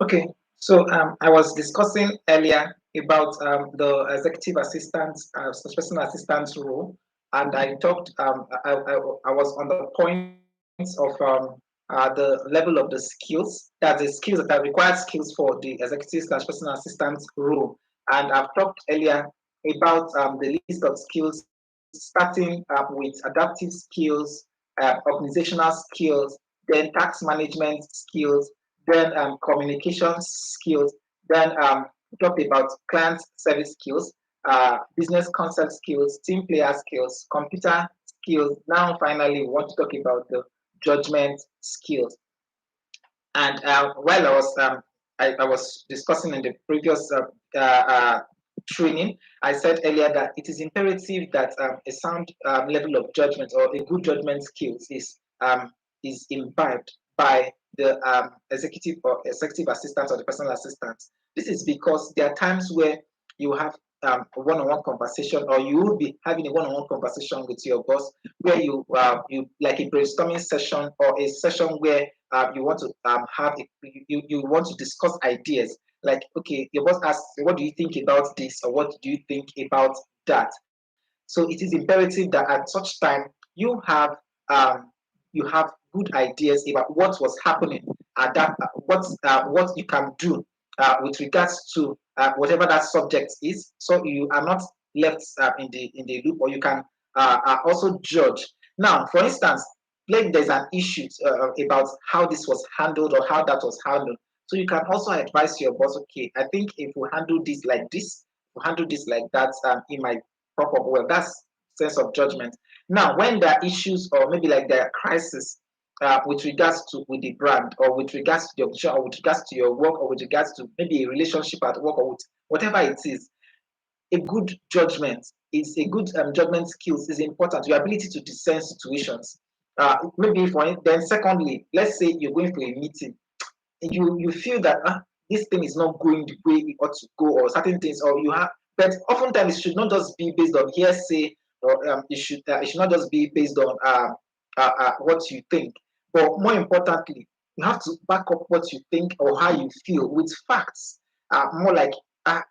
Okay, so I was discussing earlier about the executive assistant, personal assistant role, and I talked. I was on the points of the level of the skills. That's the skills that are required skills for the executive slash personal assistant role, and I've talked earlier about the list of skills, starting with adaptive skills, organizational skills, then tax management skills, then communication skills, then talk about client service skills, business concept skills, team player skills, computer skills. Now, finally, we want to talk about the judgment skills. And while I was discussing in the previous training, I said earlier that it is imperative that a sound level of judgment or a good judgment skills is imbibed by the executive or executive assistant or the personal assistant. This is because there are times where you have a one-on-one conversation, or you will be having a one-on-one conversation with your boss, where you like a brainstorming session or a session where you want to you want to discuss ideas. Like, okay, your boss asks, what do you think about this, or what do you think about that? So it is imperative that at such time you um, you have good ideas about what was happening, that what you can do with regards to whatever that subject is, so you are not left in the loop, or you can also judge. Now, for instance, like there's an issue about how this was handled or how that was handled. So you can also advise your boss, okay, I think if we handle this like this, we handle this like that, it might pop up well. That's sense of judgment. Now, when there are issues, or maybe like there are crises with regards to with the brand, or with regards to the option, or with regards to your work, or with regards to maybe a relationship at work, or with whatever it is, a good judgment is a good judgment skills is important. Your ability to discern situations. Maybe for then secondly, let's say you're going for a meeting, and you feel that this thing is not going the way it ought to go, or certain things, or you have. But oftentimes it should not just be based on hearsay, or it should not just be based on what you think. But more importantly, you have to back up what you think or how you feel with facts. More like uh,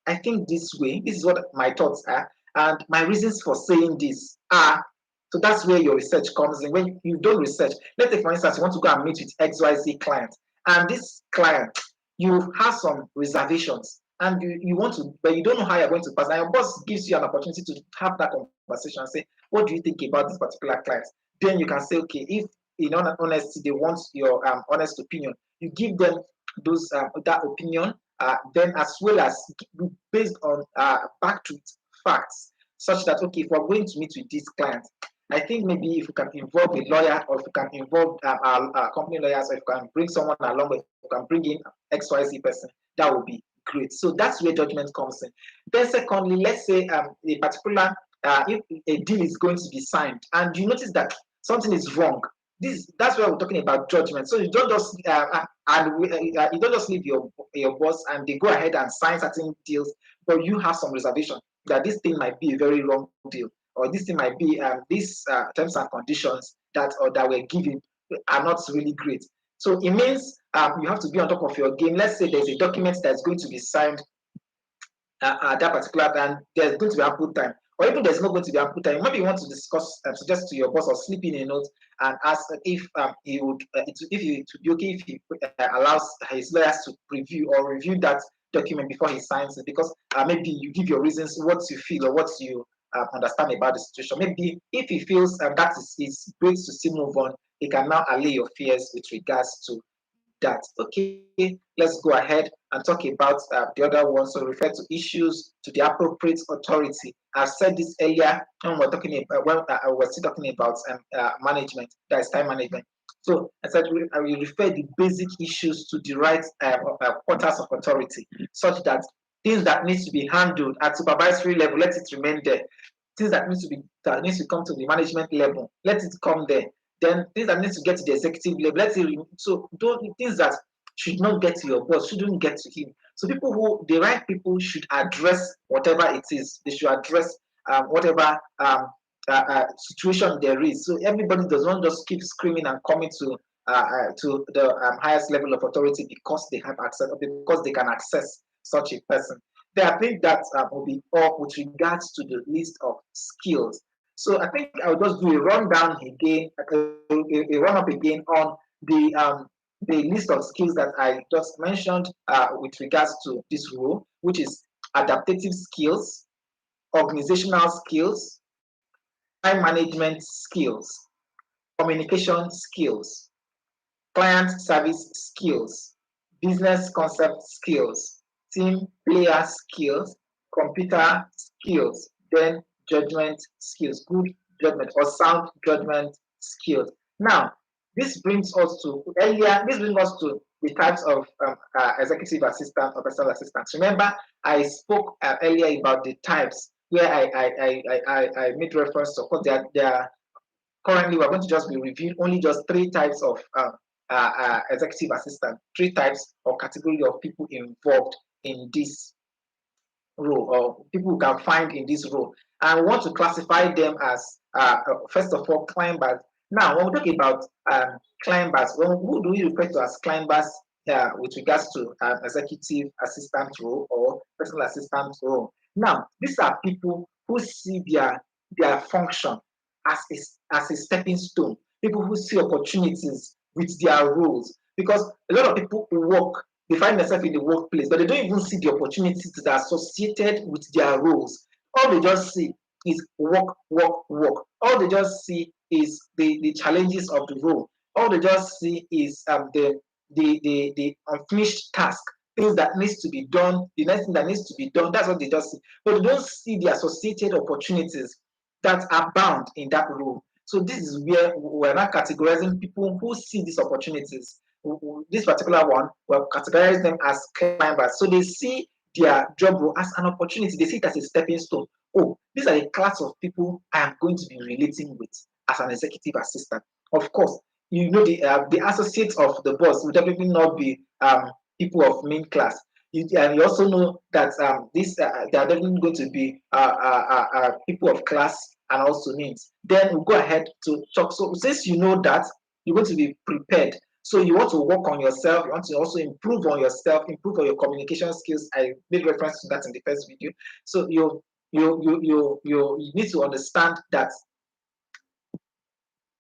I think this way. This is what my thoughts are, and my reasons for saying this are. So that's where your research comes in. When you don't research, let's say for instance, you want to go and meet with XYZ client, and this client, you have some reservations, and you want to, but you don't know how you're going to pass. And your boss gives you an opportunity to have that conversation and say, what do you think about this particular client? Then you can say, okay, if in honesty they want your honest opinion, you give them those that opinion, then as well as based on back to facts, such that okay, if we're going to meet with this client, I think maybe if we can involve a lawyer, or if we can involve our company lawyers, or if we can bring someone along, or if we can bring in XYZ person, that would be great. So that's where judgment comes in. Then secondly, let's say a particular if a deal is going to be signed, and you notice that something is wrong, that's why we're talking about judgment. So you don't just you don't just leave your boss and they go ahead and sign certain deals, but you have some reservation that this thing might be a very wrong deal, or this thing might be these terms and conditions that or that we're giving are not really great. So it means you have to be on top of your game. Let's say there's a document that's going to be signed at that particular time, there's going to be ample time. Or even there's not going to be ample time. Maybe you want to discuss, suggest to your boss, or slip in a note and ask if he would, if it would be okay if he allows his lawyers to preview or review that document before he signs it, because maybe you give your reasons, what you feel or what you understand about the situation. Maybe if he feels that is great to still move on, he can now allay your fears with regards to that. Okay, let's go ahead and talk about the other one. So refer to issues to the appropriate authority. I've said this earlier when we're talking about when I was still talking about management, that is time management. So I said I will refer the basic issues to the right quarters of authority, such that things that needs to be handled at supervisory level, let it remain there. Things that needs to come to the management level, let it come there. Then things that needs to get to the executive level, let's say so don't things that should not get to your boss shouldn't get to him. So the right people should address whatever it is. They should address whatever situation there is. So everybody does not just keep screaming and coming to to the highest level of authority because they have access, because they can access such a person. Then I think that will be all with regards to the list of skills. So I think I'll just do a rundown again, a run up again on the list of skills that I just mentioned with regards to this role, which is adaptive skills, organizational skills, time management skills, communication skills, client service skills, business concept skills, team player skills, computer skills, then judgment skills, good judgment or sound judgment skills. Now, this brings us to the types of executive assistant or personal assistants. Remember, I spoke earlier about the types where I made reference to, of course, there are currently we're going to just be reviewing only just three types of executive assistant, three types or category of people involved in this role or people who can find in this role. And we want to classify them as, first of all, climbers. Now, when we talk about climbers, who do we refer to as climbers with regards to executive assistant role or personal assistant role? Now, these are people who see their function as a stepping stone, people who see opportunities with their roles. Because a lot of people who work, they find themselves in the workplace, but they don't even see the opportunities that are associated with their roles. All they just see is work, work, work. All they just see is the challenges of the role. All they just see is the unfinished task, things that needs to be done, the next thing that needs to be done. That's what they just see. But they don't see the associated opportunities that are bound in that role. So this is where we're not categorizing people who see these opportunities. This particular one, we'll categorize them as climbers. So they see their job role as an opportunity. They see it as a stepping stone. Oh, these are the class of people I am going to be relating with as an executive assistant. Of course, you know the associates of the boss will definitely not be people of main class. And you also know that they are definitely going to be people of class and also needs. Then we'll go ahead to talk. So since you know that, you're going to be prepared. So you want to work on yourself. You want to also improve on yourself, improve on your communication skills. I made reference to that in the first video. So you need to understand that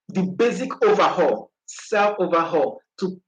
the basic overhaul, self-overhaul, to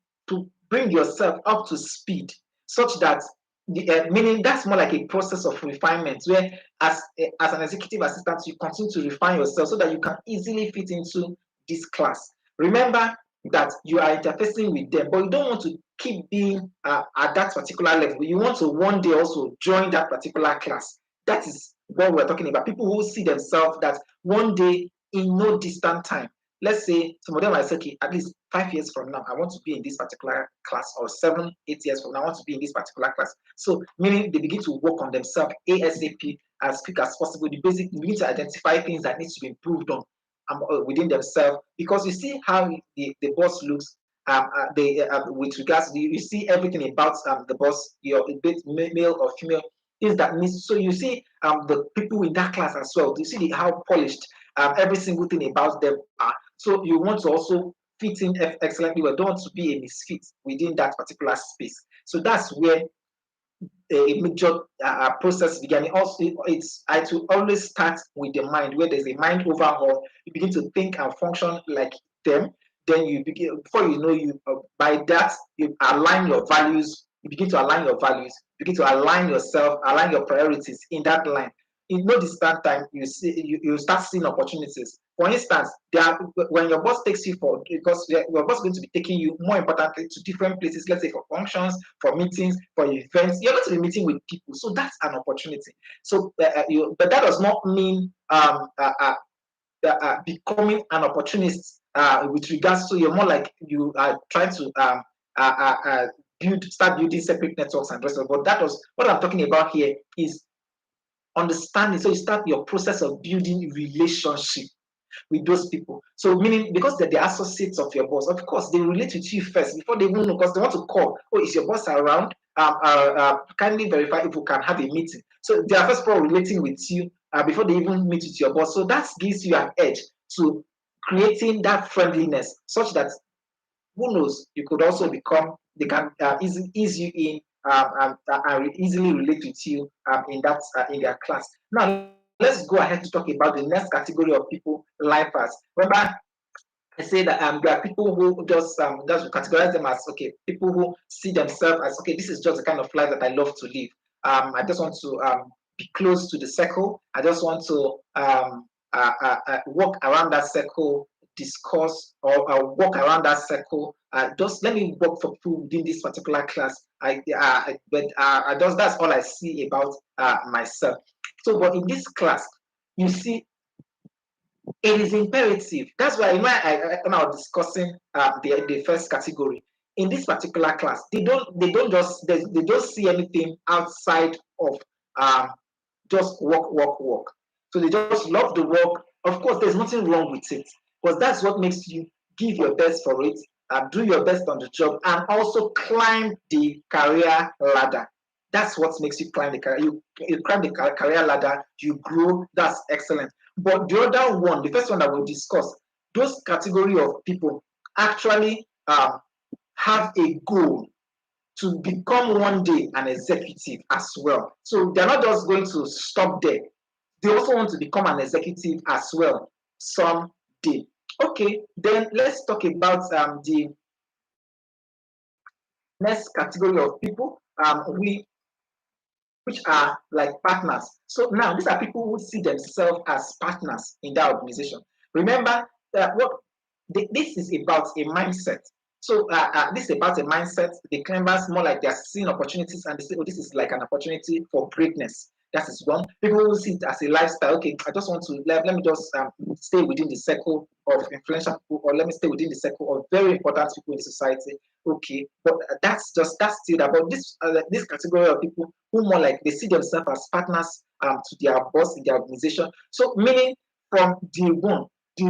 bring yourself up to speed, such that meaning that's more like a process of refinement, where as an executive assistant, you continue to refine yourself so that you can easily fit into this class. Remember that you are interfacing with them, but you don't want to keep being at that particular level. You want to one day also join that particular class. That is what we're talking about. People who see themselves that one day in no distant time, let's say some of them might say, okay, at least 5 years from now, I want to be in this particular class, or 7, 8 years from now, I want to be in this particular class. So meaning they begin to work on themselves ASAP as quick as possible. They begin to identify things that needs to be improved on within themselves, because you see how the boss looks. With regards to you see everything about the boss, your male or female, things that needs. So you see the people in that class as well. You see how polished every single thing about them are. So you want to also fit in excellently well. Don't want to be a misfit within that particular space. So that's where a major process began. I to always start with the mind, where there's a mind overhaul. You begin to think and function like them. Then you begin, before you know, you by that you align your values. You begin to align your values. Begin to align yourself, align your priorities in that line. In no distant time, you start seeing opportunities. For instance, when your boss takes you for, because your boss is going to be taking you, more importantly, to different places, let's say for functions, for meetings, for events, you're going to be meeting with people. So that's an opportunity. So, but that does not mean becoming an opportunist with regards to, you're more like you are trying to start building separate networks and rest of it. But that was what I'm talking about here is understanding. So you start your process of building relationship with those people. So meaning, because they're the associates of your boss, of course they relate with you first before they even know, because they want to call, oh, is your boss around? Kindly verify if we can have a meeting. So they are first of all relating with you before they even meet with your boss. So that gives you an edge to creating that friendliness, such that who knows, you could also become, they can ease you in and easily relate with you in that in their class. Now, let's go ahead to talk about the next category of people, lifers. Remember, I say that there are people who just categorize them as okay, people who see themselves as okay, this is just the kind of life that I love to live. I just want to be close to the circle. I just want to walk around that circle, discuss or walk around that circle. Just let me work for people within this particular class. I just that's all I see about myself. So, but in this class, you see it is imperative. That's why when I was discussing the first category in this particular class, they don't see anything outside of um, just work. So they just love the work. Of course, there's nothing wrong with it, because that's what makes you give your best for it, do your best on the job, and also climb the career ladder. That's what makes you climb the career. You climb the career ladder, you grow. That's excellent. But the other one, the first one that we'll discuss, those category of people actually have a goal to become one day an executive as well. So they're not just going to stop there. They also want to become an executive as well someday. Okay, then let's talk about the next category of people. Which are like partners. So now these are people who see themselves as partners in that organization. Remember that this is about a mindset. So this is about a mindset. The climbers more like they're seeing opportunities and they say, oh, this is like an opportunity for greatness. That is one. People who see it as a lifestyle. Okay, I just want to let me just stay within the circle of influential people, or let me stay within the circle of very important people in society. Okay, but that's still that. But this category of people who more like they see themselves as partners to their boss in their organization. So meaning from day one, they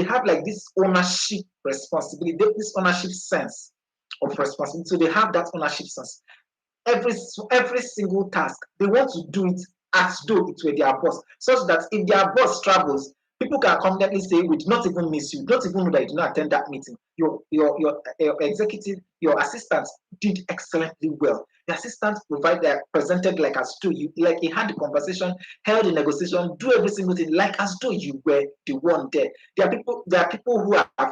have like this ownership responsibility, this ownership sense of responsibility. So they have that ownership sense. Every single task they want to do it as though it were their boss, such that if their boss travels, people can confidently say, we did not even miss you, don't even know that you did not attend that meeting. Your executive, your assistant did excellently well. The assistant presented like as though you like he had the conversation, held the negotiation, do every single thing like as though you were the one there. There are people who have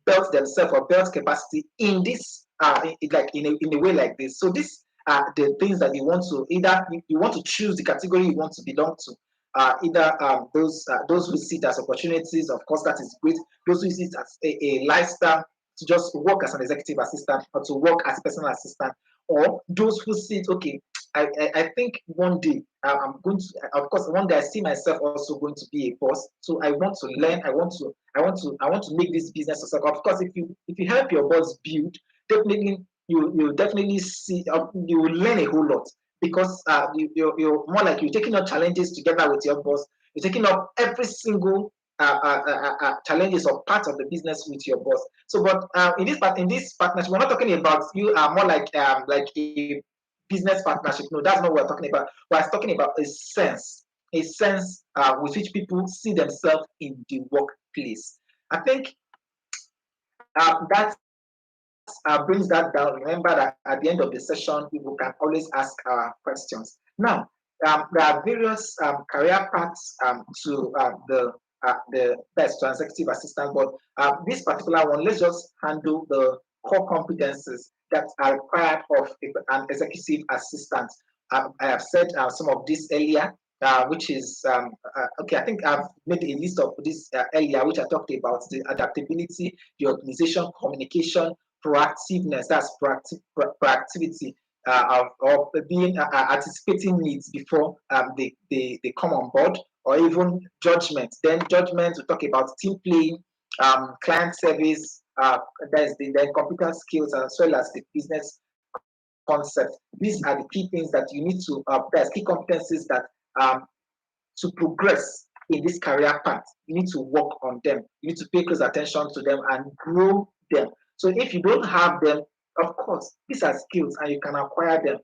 built themselves or built capacity in this in a way like this. So this are the things that you want to either you want to choose the category you want to belong to. Either those who see it as opportunities, of course, that is great. Those who see it as a lifestyle to just work as an executive assistant or to work as personal assistant, or those who see it, okay, I think one day I'm going to, of course, one day I see myself also going to be a boss. So I want to learn. I want to make this business successful. Of course, if you help your boss build, definitely you definitely see you will learn a whole lot, because you're more like you're taking up challenges together with your boss. You're taking up every single challenges or part of the business with your boss. So, but in this partnership, we're not talking about you are more like a business partnership. No, that's not what we're talking about. We're talking about a sense with which people see themselves in the workplace. I think that brings that down. Remember that at the end of the session, people can always ask questions. Now, there are various career paths to the best to executive assistant, but this particular one, let's just handle the core competencies that are required of an executive assistant. I have said some of this earlier, which is okay. I think I've made a list of this earlier, which I talked about the adaptability, the organization, communication, proactiveness. That's proactivity of being anticipating needs before they come on board, or even judgment. Then judgment, we talk about team playing, client service. There's the computer skills as well as the business concept. These are the key things that you need to. There's key competencies that to progress in this career path, you need to work on them. You need to pay close attention to them and grow them. So if you don't have them, of course, these are skills and you can acquire them.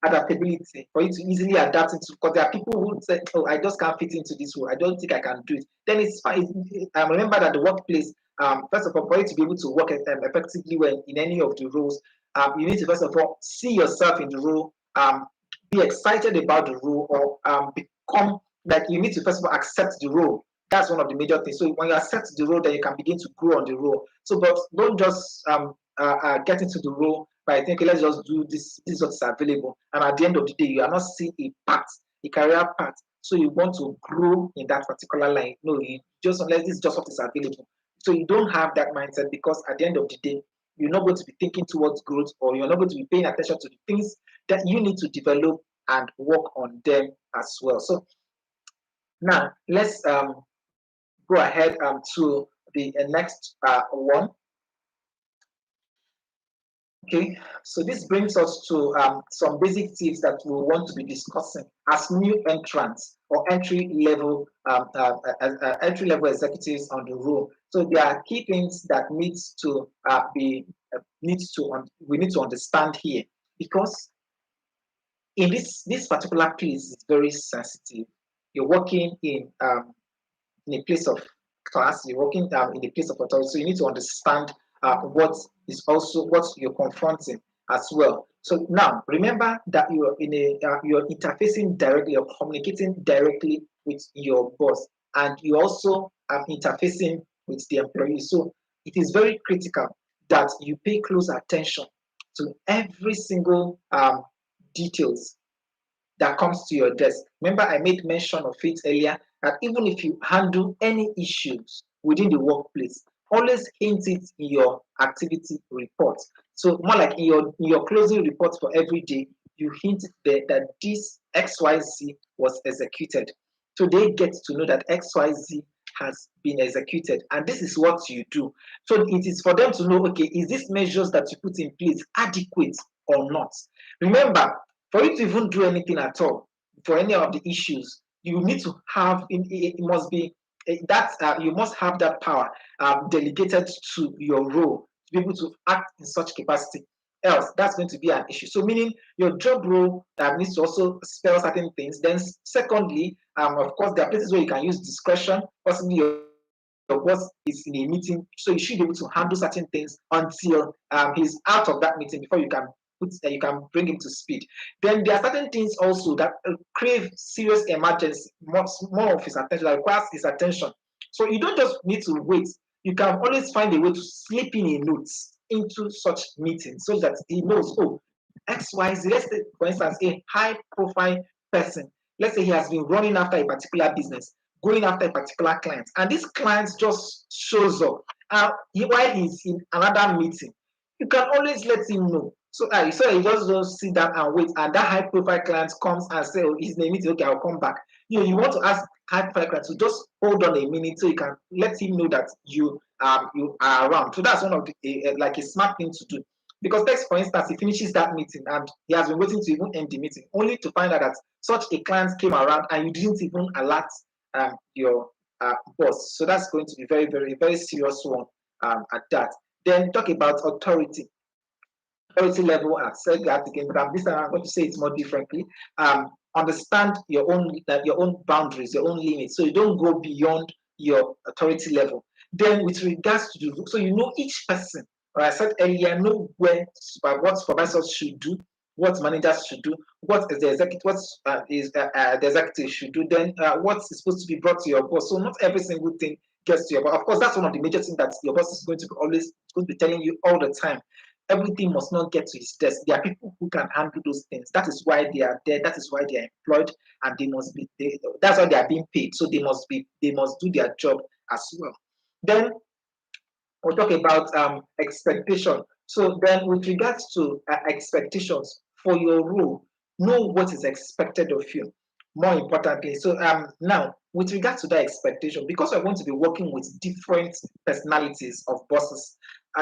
Adaptability for you to easily adapt into, because there are people who say, oh, I just can't fit into this role. I don't think I can do it. Then it's fine. Remember that the workplace, first of all, for you to be able to work effectively when in any of the roles, you need to first of all see yourself in the role, be excited about the role, or become like you need to first of all accept the role. That's one of the major things. So when you accept the role, then you can begin to grow on the role. So, but don't just get into the role by thinking, let's just do this. This is what's available, and at the end of the day, you are not seeing a path, a career path. So you want to grow in that particular line. No, you just unless this is just what is available. So you don't have that mindset, because at the end of the day, you're not going to be thinking towards growth, or you're not going to be paying attention to the things that you need to develop and work on them as well. So now let's go ahead to the next one. Okay, so this brings us to some basic tips that we want to be discussing as new entrants or entry level executives on the role. So there are key things that we need to understand here, because in this particular place is very sensitive. You're working in a place of class, you're working in a place of authority, so you need to understand what you're confronting as well. So now remember that you're interfacing directly or communicating directly with your boss, and you also are interfacing with the employee. So it is very critical that you pay close attention to every single details that comes to your desk. Remember, I made mention of it earlier that even if you handle any issues within the workplace, always hint it in your activity report. So more like in your closing report for every day, you hint there that this XYZ was executed. So they get to know that XYZ has been executed, and this is what you do. So it is for them to know, okay, is these measures that you put in place adequate or not? Remember, for you to even do anything at all for any of the issues, you need to have it must be that you must have that power delegated to your role to be able to act in such capacity. Else, that's going to be an issue. So, meaning your job role needs to also spell certain things. Then, secondly, of course, there are places where you can use discretion. Possibly, your boss is in a meeting, so you should be able to handle certain things until he's out of that meeting before you can bring him to speed. Then there are certain things also that crave serious emergency, more of his attention, that requires his attention. So you don't just need to wait. You can always find a way to slip in a note into such meetings so that he knows, oh, XYZ, let's say, for instance, a high profile person. Let's say he has been running after a particular business, going after a particular client, and this client just shows up while he's in another meeting. You can always let him know. So he just don't sit down and wait, and that high profile client comes and say, oh, he's in a meeting, okay, I'll come back. You want to ask high profile client to just hold on a minute so you can let him know that you are around. So that's one of the like a smart thing to do. Because next, for instance, he finishes that meeting and he has been waiting to even end the meeting, only to find out that such a client came around and you didn't even alert your boss. So that's going to be very, very, very serious one at that. Then talk about authority level. I've said that again, but this time I'm going to say it more differently. Understand your own boundaries, your own limits, so you don't go beyond your authority level. Then, with regards to so you know each person. I said earlier, know what supervisors should do, what managers should do, what is the executive, the executive should do. Then, what is supposed to be brought to your boss. So not every single thing gets to your boss. Of course, that's one of the major things that your boss is going to be telling you all the time. Everything must not get to his desk. There are people who can handle those things. That is why they are there. That is why they are employed, and that's why they are being paid. So they must do their job as well. Then we'll talk about expectation. So then, with regards to expectations for your role, know what is expected of you. More importantly, so now with regards to that expectation, because we're going to be working with different personalities of bosses,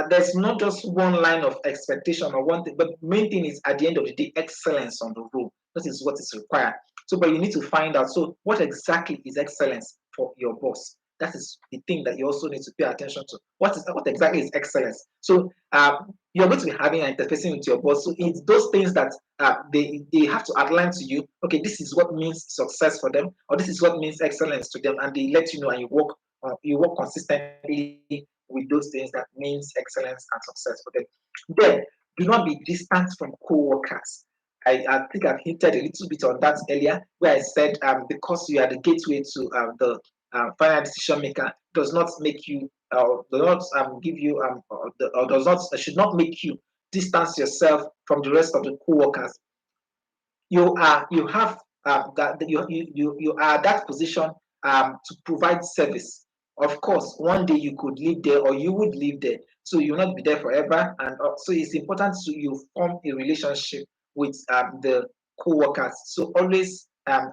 there's not just one line of expectation or one thing, but the main thing is at the end of the day, excellence on the role. That is what is required. So, but you need to find out. So, what exactly is excellence for your boss? That is the thing that you also need to pay attention to. What exactly is excellence? So you're going to be having an interfacing with your boss. So it's those things that they have to outline to you. Okay, this is what means success for them, or this is what means excellence to them, and they let you know, and you work consistently with those things that means excellence and success for them. Then do not be distant from co-workers. I think I've hinted a little bit on that earlier, where I said because you are the gateway to the final decision maker does not make you does not give you or does not should not make you distance yourself from the rest of the co-workers. You have that you are that position to provide service. Of course, one day you could live there or you would live there, so you'll not be there forever. And so it's important to you form a relationship with the co-workers. So always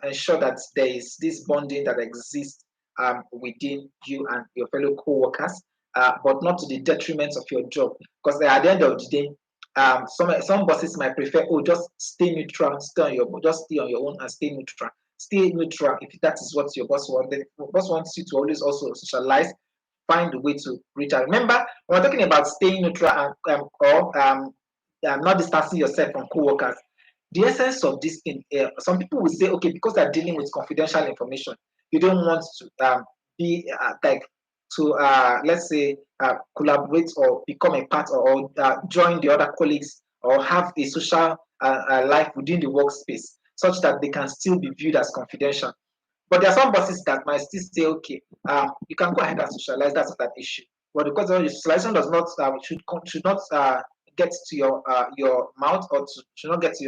ensure that there is this bonding that exists within you and your fellow co-workers, but not to the detriment of your job. Because at the end of the day, some bosses might prefer, oh, just stay neutral, just stay on your own and stay neutral. Stay neutral if that is what your boss wants. The boss wants you to always also socialize, find a way to reach out. Remember, when we're talking about staying neutral and not distancing yourself from co-workers, the essence of this thing, some people will say, okay, because they're dealing with confidential information, you don't want to be like to let's say collaborate or become a part or join the other colleagues or have a social life within the workspace such that they can still be viewed as confidential. But there are some bosses that might still say, okay, you can go ahead and socialize, that's not an issue. But because the socialization does not should not get to your mouth or should not get to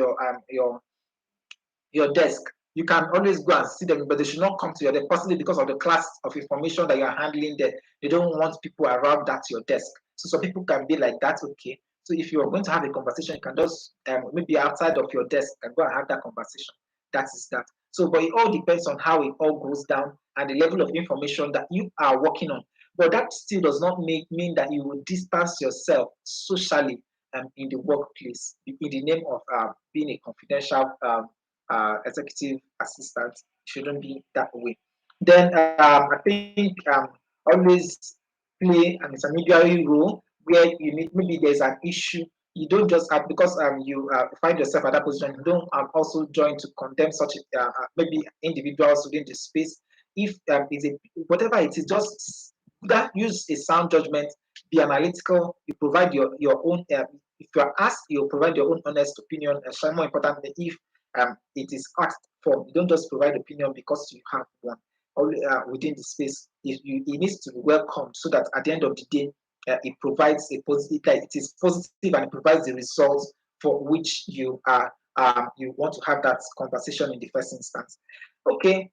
your desk. You can always go and see them, but they should not come to your desk, possibly because of the class of information that you are handling there. They don't want people around that your desk. So some people can be like that, okay. So if you're going to have a conversation, you can just maybe outside of your desk and go and have that conversation. That is that. So, but it all depends on how it all goes down and the level of information that you are working on. But that still does not mean that you will distance yourself socially in the workplace in the name of being a confidential executive assistant. Shouldn't be that way. Then I think always play an intermediary role where you need maybe there's an issue. You don't just because you find yourself at that position. You don't also join to condemn such maybe individuals within the space. If it's a whatever it is, just that use a sound judgment. Be analytical. You provide your own. If you are asked, you provide your own honest opinion. And more importantly, if it is asked for, you don't just provide opinion because you have one. Only within the space, it needs to be welcomed so that at the end of the day, it provides a positive, like it is positive and it provides the results for which you are you want to have that conversation in the first instance. Okay,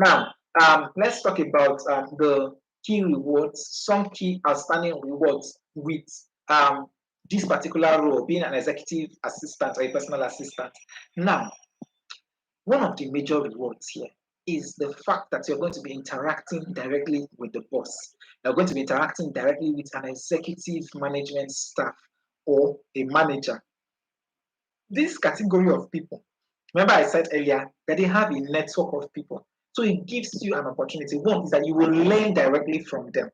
now let's talk about the key rewards, some key outstanding rewards with this particular role, being an executive assistant or a personal assistant. Now, one of the major rewards here is the fact that you're going to be interacting directly with the boss. You're going to be interacting directly with an executive management staff or a manager. This category of people, remember I said earlier that they have a network of people. So it gives you an opportunity. One is that you will learn directly from them.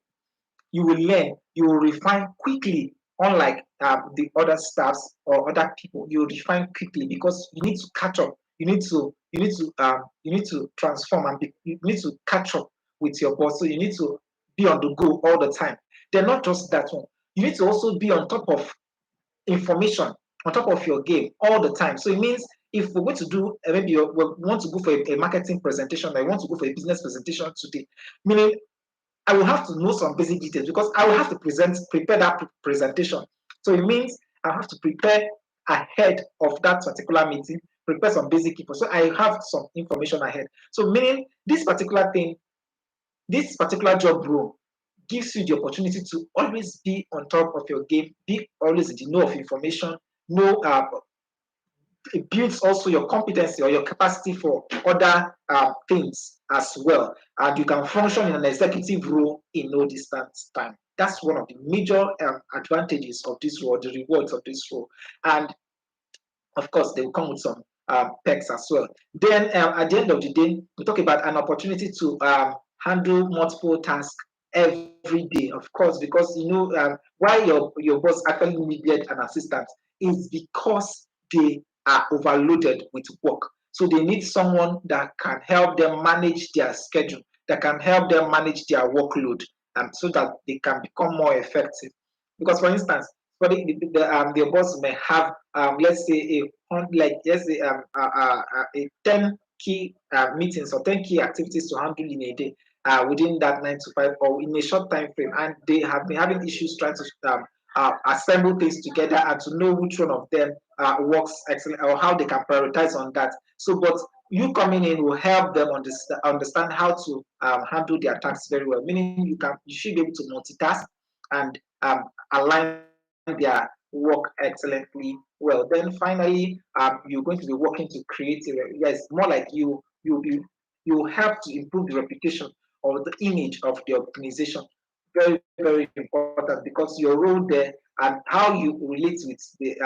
You will learn, you will refine quickly, unlike the other staffs or other people. You will refine quickly because you need to catch up. You need to transform and you need to catch up with your boss. So you need to be on the go all the time. They're not just that one. You need to also be on top of information, on top of your game all the time. So it means if we're going to do maybe we want to go for a marketing presentation, I want to go for a business presentation today, meaning I will have to know some basic details because I will have to prepare that presentation. So it means I have to prepare ahead of that particular meeting, prepare some basic info. So I have some information ahead. So meaning this particular thing, this particular job role gives you the opportunity to always be on top of your game, be always in the know of information, know it builds also your competency or your capacity for other things as well. And you can function in an executive role in no distance time. That's one of the major advantages of this role, the rewards of this role. And of course, they will come with some perks as well. Then at the end of the day, we talk about an opportunity to handle multiple tasks every day, of course, because you know why your boss actually needed an assistant is because they are overloaded with work. So they need someone that can help them manage their schedule, that can help them manage their workload. so that they can become more effective. Because, for instance, for the boss may have, let's say, a 10 key meetings or 10 key activities to handle in a day within that 9 to 5 or in a short time frame, and they have been having issues trying to assemble things together and to know which one of them works excellent or how they can prioritize on that. So, but you coming in will help them understand how to handle their tasks very well. Meaning, you should be able to multitask and align their work excellently well. Then finally, you're going to be working to create yes, more like you help to improve the reputation or the image of the organization. Very, very important because your role there and how you relate with the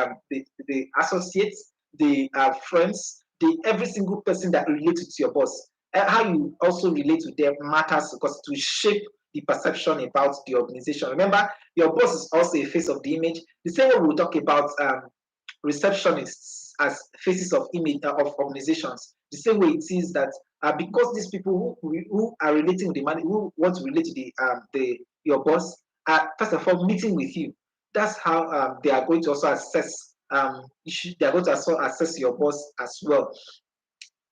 associates, the friends, the every single person that relates to your boss, how you also relate with them matters because to shape the perception about the organization. Remember, your boss is also a face of the image. The same way we'll talk about receptionists as faces of image of organizations. The same way it is that because these people who are relating the money, who want to relate to the your boss, are first of all meeting with you. That's how they are going to also assess. They are going to also assess your boss as well.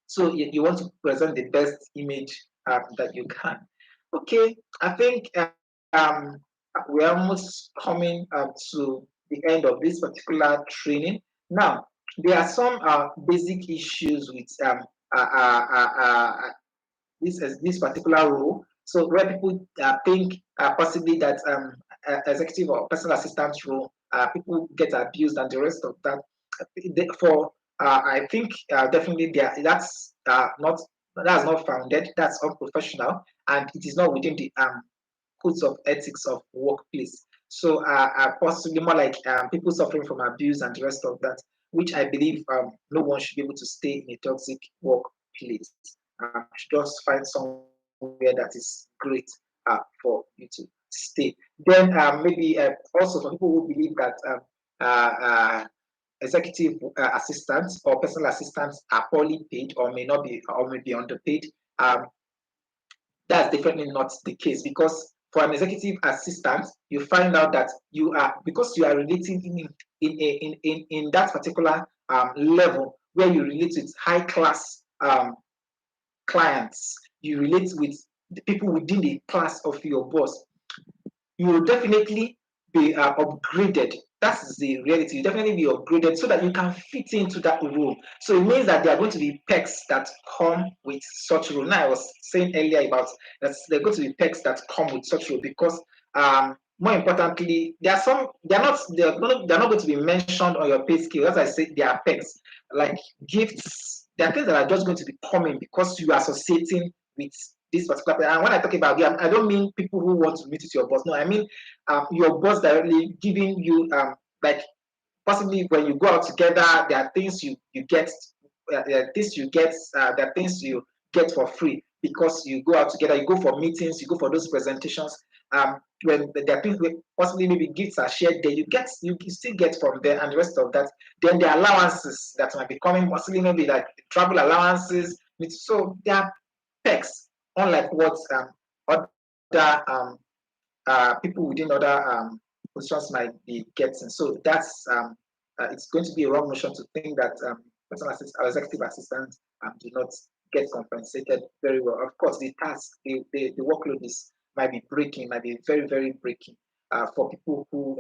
So you want to present the best image that you can. Okay, I think we're almost coming to the end of this particular training. Now, there are some basic issues with this particular role. So where people think possibly that executive or personal assistant role, people get abused and the rest of that. For I think definitely that's not founded. That's unprofessional, and it is not within the codes of ethics of workplace. So possibly more like people suffering from abuse and the rest of that, which I believe no one should be able to stay in a toxic workplace. Should just find somewhere that is great for you to stay. Then maybe also for people who believe that uh, uh, executive assistants or personal assistants are poorly paid or may not be or may be underpaid, that's definitely not the case because for an executive assistant, you find out that you are because you are relating in that particular level where you relate with high class clients, you relate with the people within the class of your boss, you will definitely be upgraded. That's the reality. You definitely be upgraded so that you can fit into that role. So it means that there are going to be perks that come with such role. Now I was saying earlier about that there are going to be perks that come with such role because more importantly, they're not going to be mentioned on your pay scale. As I said, there are perks like gifts. There are things that are just going to be coming because you are associating with this particular person. And when I talk about you, I don't mean people who want to meet with your boss. No, I mean your boss directly giving you like possibly when you go out together, there are things you get, there are things you get for free because you go out together. You go for meetings, you go for those presentations. When there are things possibly maybe gifts are shared there, you still get from there and the rest of that. Then the allowances that might be coming, possibly maybe like travel allowances. So there are perks, unlike what other people within other positions might be getting. So that's it's going to be a wrong notion to think that personal executive assistants do not get compensated very well. Of course, the task, the workload might be breaking, might be very, very breaking for people who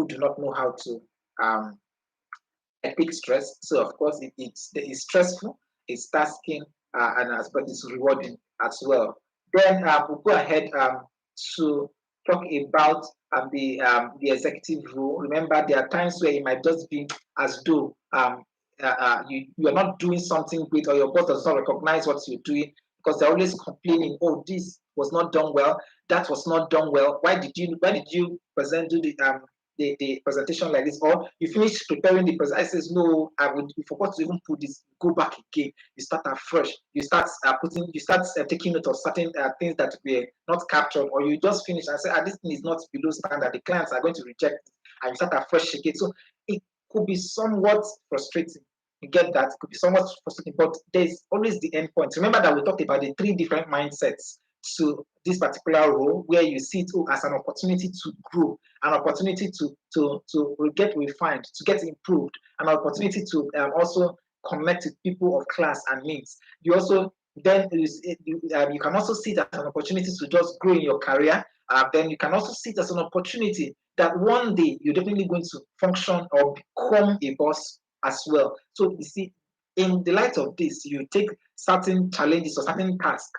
do not know how to epic stress. So of course it's stressful, it's tasking, but it's rewarding as well. Then we'll go ahead to talk about the executive role. Remember, there are times where it might just be as though you are not doing something great or your boss does not recognize what you're doing because they're always complaining, oh, this was not done well, that was not done well. Why did you present do the presentation like this, or you finish preparing the presentation, I says, no, you forgot to even put this, go back again, you start afresh, you start taking note of certain things that were not captured, or you just finish and say, this thing is not below standard, the clients are going to reject it, and you start afresh again. So it could be somewhat frustrating. You get that? It could be somewhat frustrating, but there's always the end point. Remember that we talked about the three different mindsets to this particular role where you see it as an opportunity to grow, an opportunity to get refined, to get improved, an opportunity to also connect with people of class and means. You also then you can also see it as an opportunity to just grow in your career. Then you can also see it as an opportunity that one day you're definitely going to function or become a boss as well. So you see, in the light of this, you take certain challenges or certain tasks.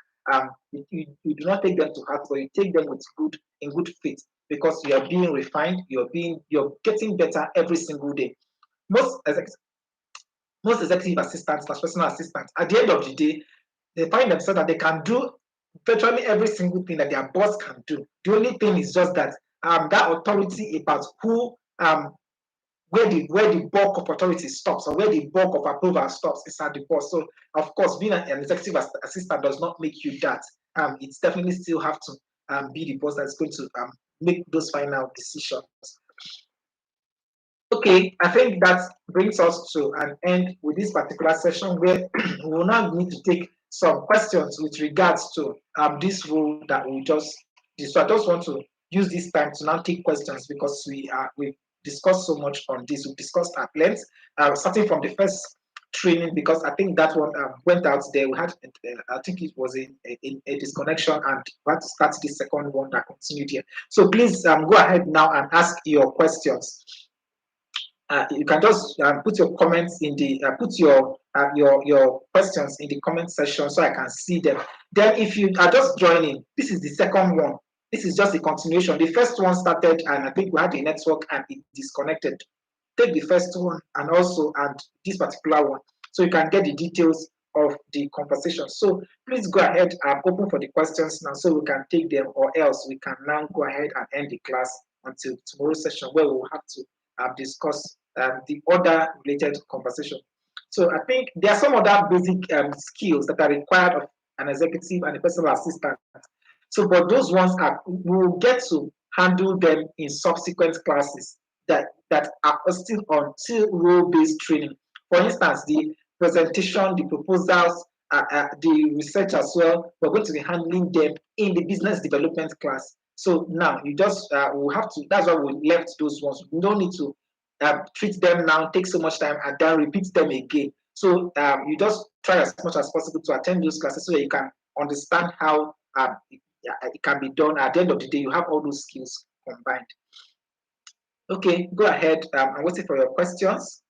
You do not take them to heart, but you take them with good faith, because you are being refined, you're getting better every single day. Most most executive assistants, personal assistants, at the end of the day, they find themselves that they can do virtually every single thing that their boss can do. The only thing is just that that authority about who where the bulk of authority stops, or where the bulk of approval stops, is at the boss. So of course, being an executive assistant does not make you that. It's definitely still have to be the boss that's going to make those final decisions. Okay, I think that brings us to an end with this particular session, where we will now need to take some questions with regards to this rule that we just did. So I just want to use this time to now take questions, because we've discussed so much on this. We've discussed at length, starting from the first training, because I think that one went out there. We had, I think it was a disconnection, and we had to start the second one that continued here. So please go ahead now and ask your questions. You can just put your comments in the put your questions in the comment section so I can see them. Then, if you are just joining, this is the second one. This is just a continuation. The first one started, and I think we had a network and it disconnected. Take the first one and also this particular one, so you can get the details of the conversation. So please go ahead and open for the questions now, so we can take them, or else we can now go ahead and end the class until tomorrow's session, where we will have to discuss the other related conversation. So I think there are some other basic skills that are required of an executive and a personal assistant. So, but those ones we will get to handle them in subsequent classes that are still role-based training. For instance, the presentation, the proposals, the research as well, we're going to be handling them in the business development class. So now you just will have to, that's why we left those ones. We don't need to treat them now, take so much time, and then repeat them again. So you just try as much as possible to attend those classes so that you can understand how it can be done. At the end of the day, you have all those skills combined. Okay, go ahead. I'm waiting for your questions.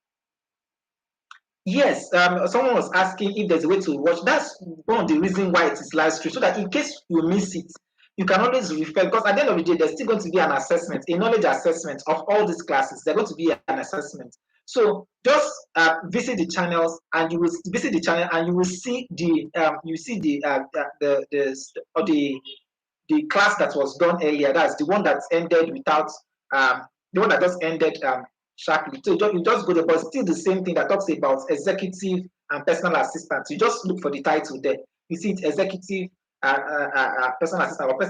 Yes, someone was asking if there's a way to watch. That's one of the reasons why it is live stream, so that in case you miss it, you can always refer, because at the end of the day, there's still going to be an assessment, a knowledge assessment of all these classes. There's going to be an assessment. So just visit the channels, and you will visit the channel, and you will see the the class that was done earlier. That's the one that's ended without the one that just ended sharply. So you just go there, but still the same thing that talks about executive and personal assistants. You just look for the title there. You see it, executive personal assistant, or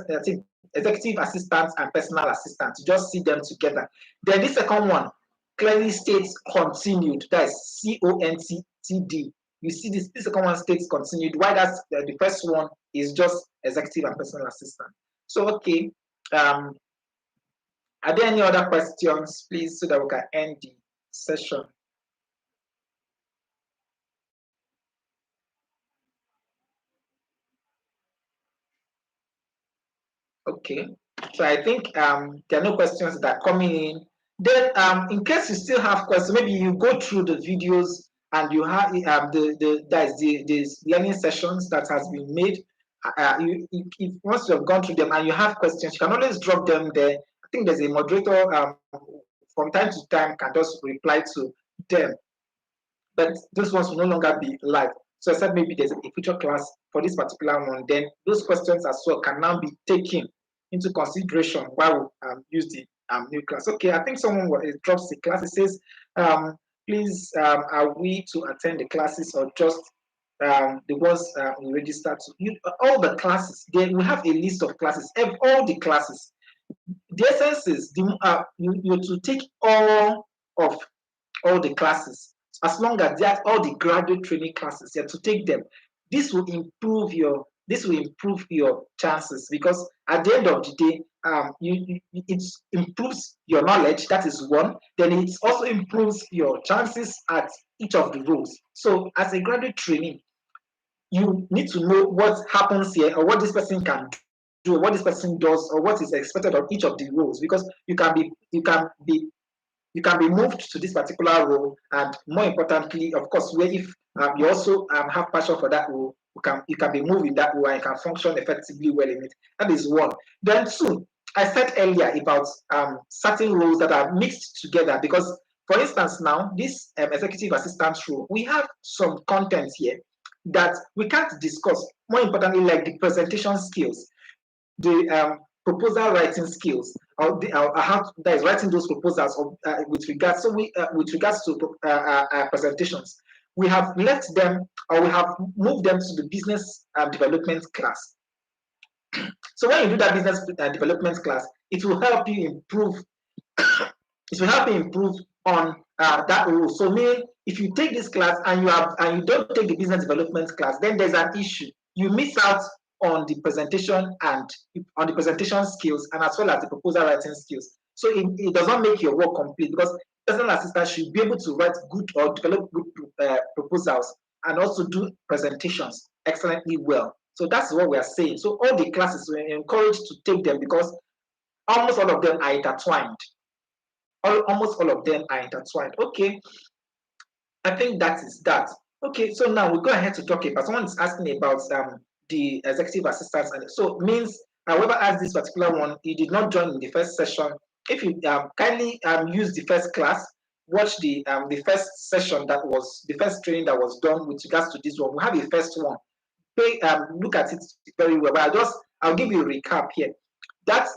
executive assistants and personal assistants. You just see them together. Then the second one clearly states continued. That's CONTD. You see this second one states continued. Why that's the first one is just executive and personal assistant. So okay. Are there any other questions, please, so that we can end the session? Okay, so I think there are no questions that are coming in. Then, in case you still have questions, maybe you go through the videos and you have the learning sessions that has been made. If once you have gone through them and you have questions, you can always drop them there. I think there's a moderator from time to time can just reply to them. But those ones will no longer be live. So I said maybe there's a future class for this particular one. Then those questions as well can now be taken into consideration while we use the new class. Okay, I think someone drops the class. It says, please, are we to attend the classes or just the ones we registered to? All the classes, then we have a list of classes, all the classes. The essence is you to take all of all the classes, as long as they are all the graduate training classes, you have to take them. This will improve your This will improve your chances because at the end of the day, it improves your knowledge. That is one. Then it also improves your chances at each of the roles. So as a graduate trainee, you need to know what happens here or what this person can do, what this person does, or what is expected of each of the roles. Because you can be moved to this particular role, and more importantly, of course, where if you also have passion for that role, you can be moved in that role and you can function effectively well in it. That is one. Then two, I said earlier about certain roles that are mixed together because, for instance, now this executive assistant role, we have some content here that we can't discuss. More importantly, like the presentation skills, the proposal writing skills, or how that is writing those proposals with regards. So with regards to presentations, we have left them or we have moved them to the business development class. So when you do that business development class, it will help you improve. It will help you improve on that role. So meaning if you take this class and you don't take the business development class, then there's an issue. You miss out on the presentation and on the presentation skills and as well as the proposal writing skills. So it does not make your work complete because personal assistant should be able to write good or develop good proposals and also do presentations excellently well. So that's what we are saying. So all the classes we're encouraged to take them because almost all of them are intertwined. Almost all of them are intertwined. Okay, I think that is that. Okay, so now we go ahead to talk about. Someone is asking about the executive assistants, and so means whoever asked this particular one, you did not join in the first session. If you kindly use the first class, watch the first session that was the first training that was done with regards to this one. We have a first one. Look at it very well. But I'll give you a recap here. That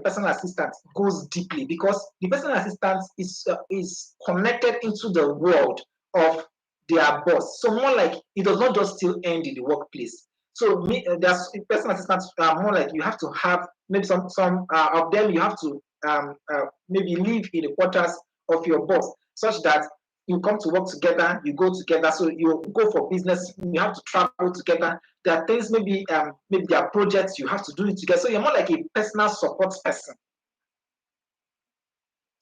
personal assistant goes deeply because the personal assistant is connected into the world of their boss. So more like it does not just still end in the workplace. So there's personal assistants more like you have to have maybe some of them you have to maybe live in the quarters of your boss such that you come to work together, you go together. So you go for business, you have to travel together. There are things maybe there are projects you have to do it together. So you're more like a personal support person.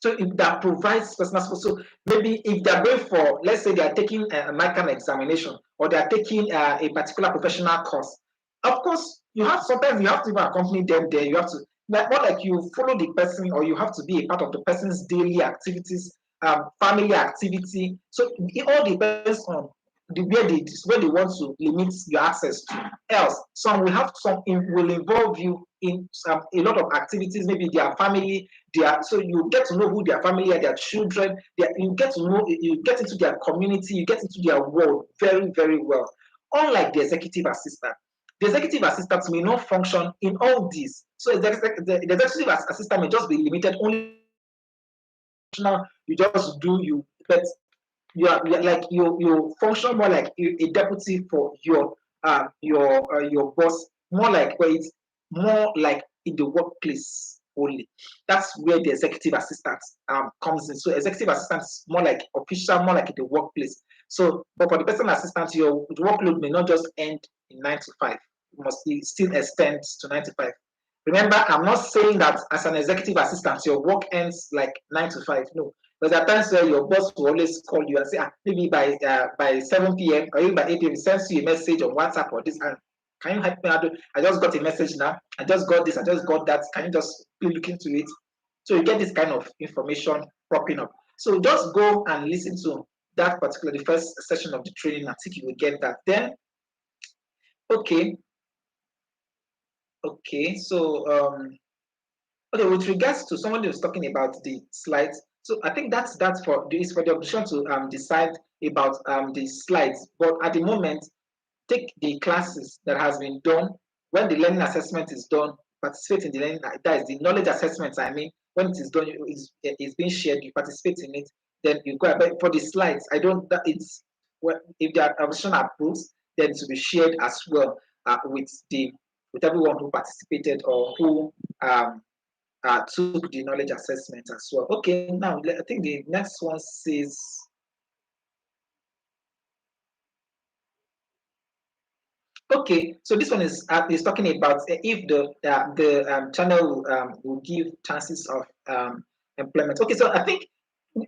So if that provides personal support. So maybe if they're going for, let's say they are taking a MICAN examination or they are taking a particular professional course, of course sometimes you have to even accompany them there. You have to more like you follow the person or you have to be a part of the person's daily activities, family activity. So it all depends on where they want to limit your access to. Else, some will involve you in a lot of activities, maybe their family, so you get to know who their family are, their children, you get into their community, you get into their world very, very well. Unlike the executive assistant. The executive assistant may not function in all these. So the executive assistant may just be limited only you just do you, but you're like you function more like a deputy for your boss, more like where it's more like in the workplace only. That's where the executive assistant comes in. So executive assistant is more like official, more like in the workplace. So, but for the personal assistant, your workload may not just end in 9 to 5. It must still extend to 9 to 5. Remember, I'm not saying that as an executive assistant, your work ends like 9 to 5. No, because there are times where your boss will always call you and say, maybe by 7 p.m. or even by 8 p.m. sends you a message on WhatsApp or this. And can you help me? I just got a message now. I just got this. I just got that. Can you just look into it? So you get this kind of information popping up. So just go and listen to that particular, the first session of the training. I think you will get that. Then, okay. Okay, so okay, with regards to someone who's talking about the slides, so I think that's for the option to decide about the slides. But at the moment, take the classes that has been done. When the learning assessment is done, participate in the learning. That is the knowledge assessment. I mean, when it is done, it's being shared. You participate in it. Then you go. But for the slides, I don't. That it's if the option approves, then to be shared as well with everyone who participated or who took the knowledge assessment as well. Okay, now I think the next one says, Okay, so this one is talking about if the channel will give chances of employment. Okay, so I think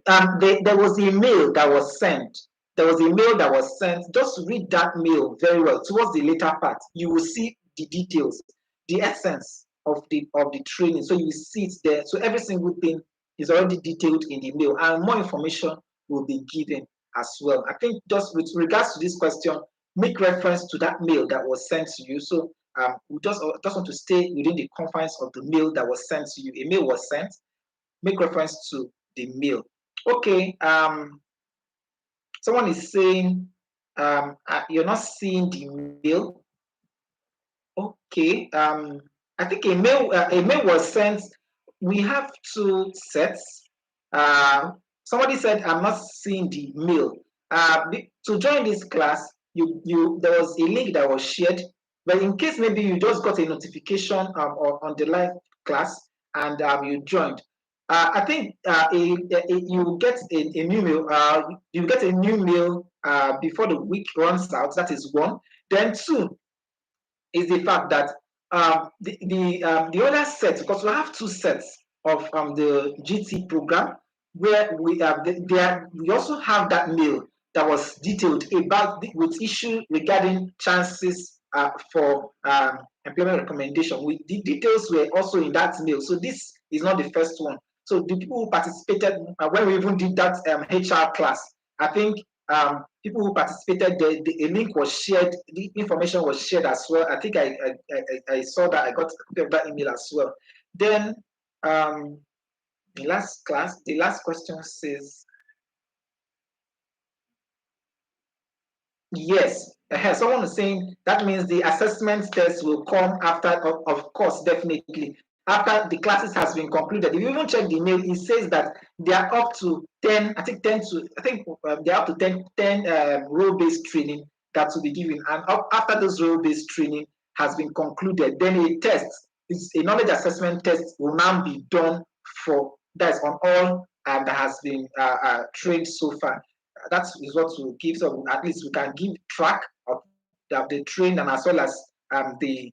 there was a mail that was sent. There was a mail that was sent. Just read that mail very well. Towards the later part, you will see the details, the essence of the training. So you will see it there. So every single thing is already detailed in the mail, and more information will be given as well. I think just with regards to this question, make reference to that mail that was sent to you. So we just want to stay within the confines of the mail that was sent to you. A mail was sent. Make reference to the mail. Okay. Someone is saying you're not seeing the mail. Okay. I think a mail was sent. We have two sets. Somebody said I'm not seeing the mail. To join this class, there was a link that was shared. But in case maybe you just got a notification on the live class and you joined, I think you get a new mail. You get a new mail before the week runs out. That is one. Then two is the fact that the other set, because we have two sets of the GT program where we also have that mail that was detailed about with issue regarding chances for employment recommendation. The details were also in that mail. So this is not the first one. So the people who participated when we even did that HR class, I think people who participated, a link was shared, the information was shared as well. I think I saw that, I got that email as well. Then the last question says, yes. Someone is saying that means the assessment test will come after, of course, definitely. After the classes has been concluded. If you even check the mail, it says that they are up to 10, I think they're up to 10 role-based training that will be given. And after those role-based training has been concluded, then a test, a knowledge assessment test will now be done for, that's on all that has been trained so far. That is what will give, so at least we can give track of the train and as well as the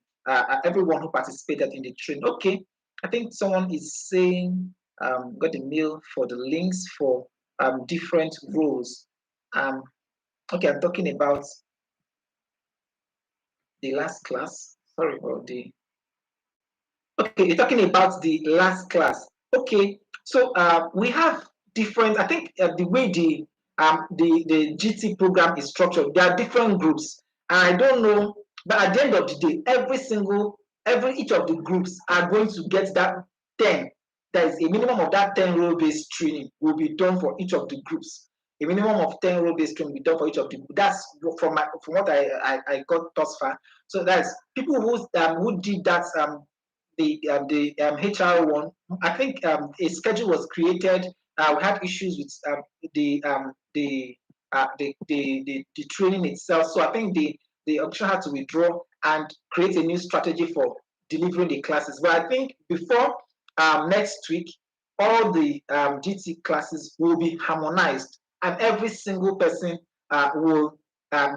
everyone who participated in the train. Okay, I think someone is saying got a mail for the links for different roles. Okay, I'm talking about the last class. Sorry about the. Okay, you're talking about the last class. Okay, so we have different. I think the way the GT program is structured, there are different groups. And I don't know, but at the end of the day, each of the groups are going to get that 10. There is a minimum of that 10 role-based training will be done for each of the groups. A minimum of 10 role-based training will be done for each of the groups. That's from what I got thus far. So that's people who did that the HR one. I think a schedule was created. We had issues with the training itself. So I think the option had to withdraw and create a new strategy for delivering the classes. But I think before next week, all the GT classes will be harmonized, and every single person will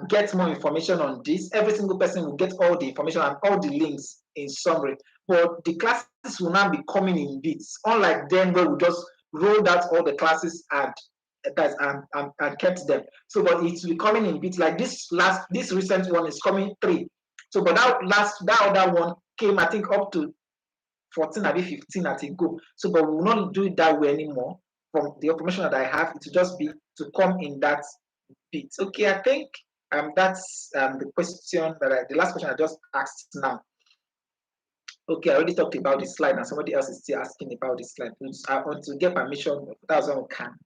get more information on this. Every single person will get all the information and all the links in summary. But the classes will now be coming in bits, unlike then where we just rolled out all the classes and kept them. So, but it will be coming in bits. Like this recent one is coming 3. So, but that other one came, I think, up to 14, maybe 15 at a go. So, but we will not do it that way anymore. From the information that I have, it will just be to come in that bit. Okay, I think that's the question the last question I just asked now. Okay, I already talked about the slide and somebody else is still asking about the slide. I want to get permission, that's one can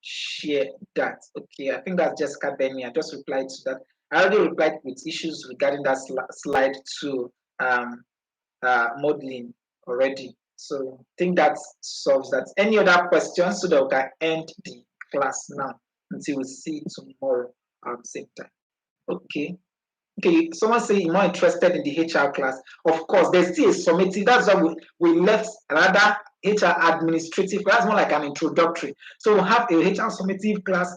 share that. Okay, I think that's Jessica Benny. I just replied to that. I already replied with issues regarding that slide to modeling already. So I think that solves that. Any other questions so that we can end the class now until we see tomorrow at the same time. Okay. Okay, someone say you're more interested in the HR class. Of course, there's still a summative. That's why we left another HR administrative class, more like an introductory. So we'll have a HR summative class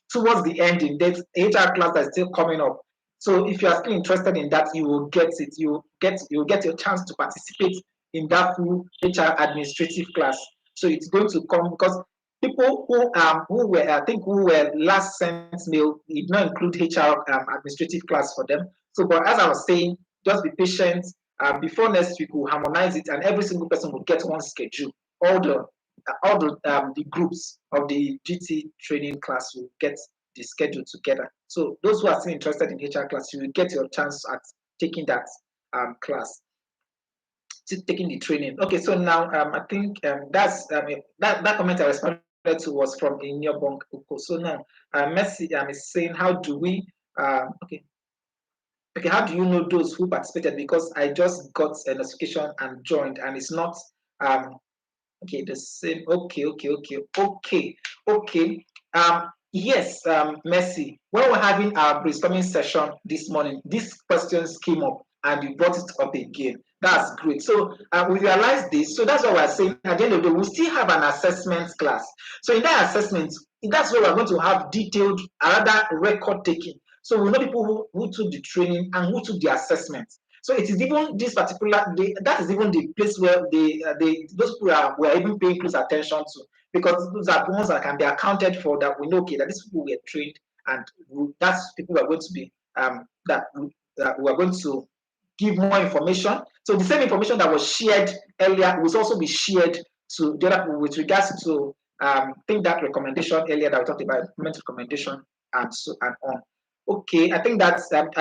towards the ending. There's HR class that's still coming up So if you are still interested in that, you will get it. You will get your chance to participate in that full HR administrative class. So it's going to come because people who were I think who were last sent mail did not include HR administrative class for them. So, but as I was saying, just be patient. Before next week, we'll harmonize it, and every single person will get one schedule. All the groups of the GT training class will get the schedule together. So those who are still interested in HR class, you will get your chance at taking that class, taking the training. Okay, so now I think that's that comment I responded to was from Inyobong Uko. So now Messi is saying, how do we okay, how do you know those who participated? Because I just got a notification and joined, and it's not okay, the same. Okay. Yes, Mercy. When we're having our brainstorming session this morning, these questions came up and you brought it up again. That's great. So we realized this. So that's what we're saying. At the end of the day, we still have an assessment class. So in that assessment, that's where we're going to have detailed, another record taking. So we know people who took the training and who took the assessment. So it is even this particular that is even the place where those people we're even paying close attention to, because those are the ones that can be accounted for, that we know, okay, that these people were trained, and that's people who are going to be that we are going to give more information. So the same information that was shared earlier will also be shared to the other people with regards to I think that recommendation earlier that we talked about, implement recommendation and so and on. Okay, I think that's that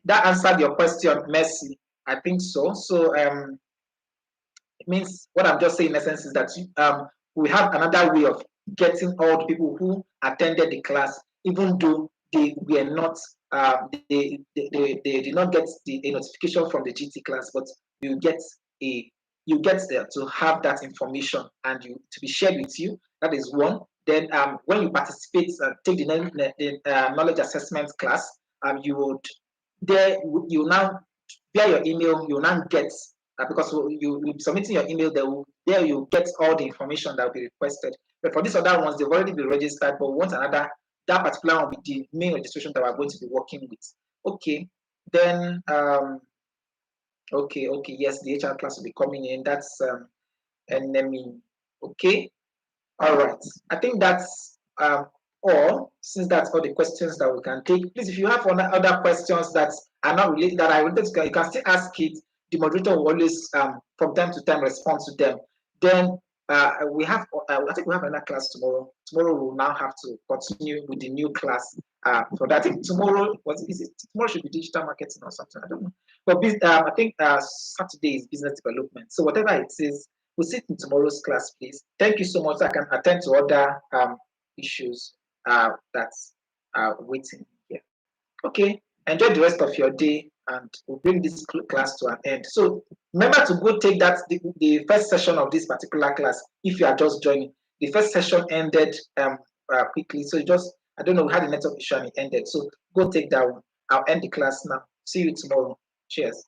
answered your question, Mercy. I think so. So it means what I'm just saying in essence is that we have another way of getting all the people who attended the class, even though they were not they did not get a notification from the GT class, but you get there to have that information and you to be shared with you. That is one. Then when you participate, take the knowledge assessment class, you would there you now via your email you now get because you will be submitting your email, there you get all the information that will be requested. But for these other ones, they've already been registered, but we want another, that particular one will be the main registration that we're going to be working with. Okay, then okay, yes, the HR class will be coming in. That's enemy. Okay, all right. I think that's all. Since that's all the questions that we can take, please, if you have other questions that are not related, that I related to, you can still ask it. The moderator will always, from time to time, respond to them. Then we have, I think we have another class tomorrow. Tomorrow we'll now have to continue with the new class. For that, I think tomorrow, tomorrow should be digital marketing or something. I don't know. But I think Saturday is business development. So whatever it is, we'll see in tomorrow's class, please. Thank you so much. I can attend to other issues that's waiting here. Okay, enjoy the rest of your day, and we'll bring this class to an end. So remember to go take the first session of this particular class if you are just joining. The first session ended quickly, so I don't know, we had a network issue and it ended. So go take that one. I'll end the class now. See you tomorrow. Cheers.